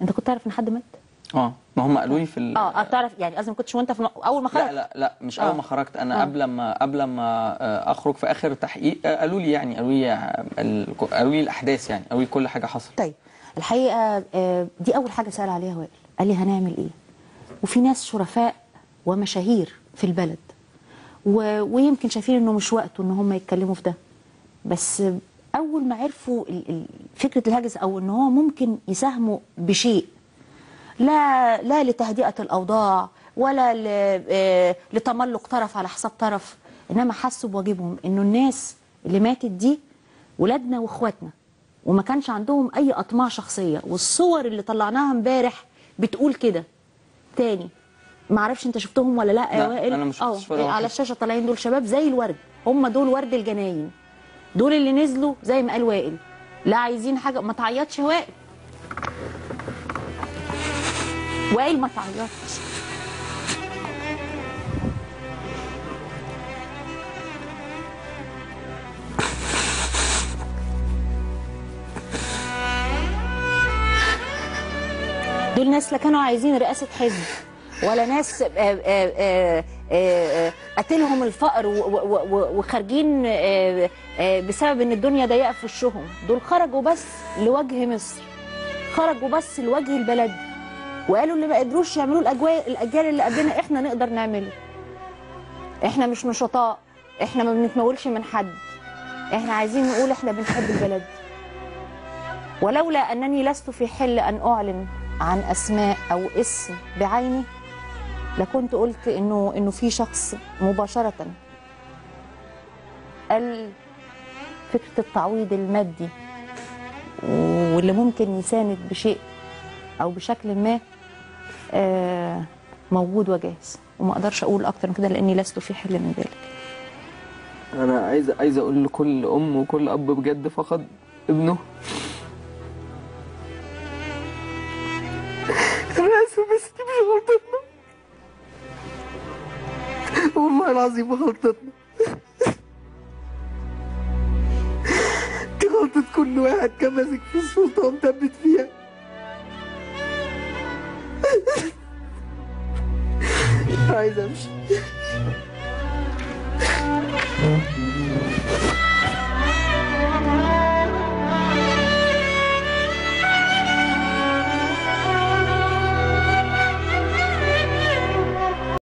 انت كنت تعرف ان حد مات؟ ما هم قالوا لي في تعرف يعني، قصدي ما كنتش وانت في اول ما خرجت؟ لا مش اول ما خرجت، انا قبل ما اخرج في اخر تحقيق قالوا لي يعني قالوا لي الاحداث، يعني قالوا لي كل حاجه حصلت. طيب الحقيقه دي اول حاجه سال عليها وائل، قال لي هنعمل ايه؟ وفي ناس شرفاء ومشاهير في البلد ويمكن شايفين انه مش وقته ان هم يتكلموا في ده، بس اول ما عرفوا فكره الهجس او ان هو ممكن يساهموا بشيء لا لتهدئه الاوضاع ولا لتملق طرف على حساب طرف، انما حسوا بواجبهم انه الناس اللي ماتت دي ولادنا واخواتنا، وما كانش عندهم اي اطماع شخصيه، والصور اللي طلعناها امبارح بتقول كده. تاني ما اعرفش انت شفتهم ولا لا يا وائل؟ انا مش على الشاشه طالعين دول شباب زي الورد، هم دول ورد الجناين، دول اللي نزلوا زي ما قال وائل، لا عايزين حاجه. ما تعيطش يا وائل، وائل ما تعيطش. دول ناس لا كانوا عايزين رئاسه حزب ولا ناس قتلهم الفقر وخارجين بسبب ان الدنيا ضيقه في وشهم. دول خرجوا بس لوجه مصر، خرجوا بس لوجه البلد، وقالوا اللي ما قدروش يعملوه الاجيال اللي قبلنا احنا نقدر نعمله. احنا مش نشطاء، احنا ما بنتمولش من حد، احنا عايزين نقول احنا بنحب البلد. ولولا انني لست في حل ان اعلن عن اسماء او اسم بعيني لكنت قلت انه في شخص مباشره قال فكره التعويض المادي واللي ممكن يساند بشيء او بشكل ما موجود وجاهز، وما اقدرش اقول اكتر من كده لاني لست في حل من ذلك. انا عايز اقول لكل ام وكل اب بجد فقد ابنه، انا اسف بس دي مش غلطتنا والله العظيم غلطتنا، دي غلطة كل واحد كان ماسك في السلطة ومثبت فيها. عايز امشي.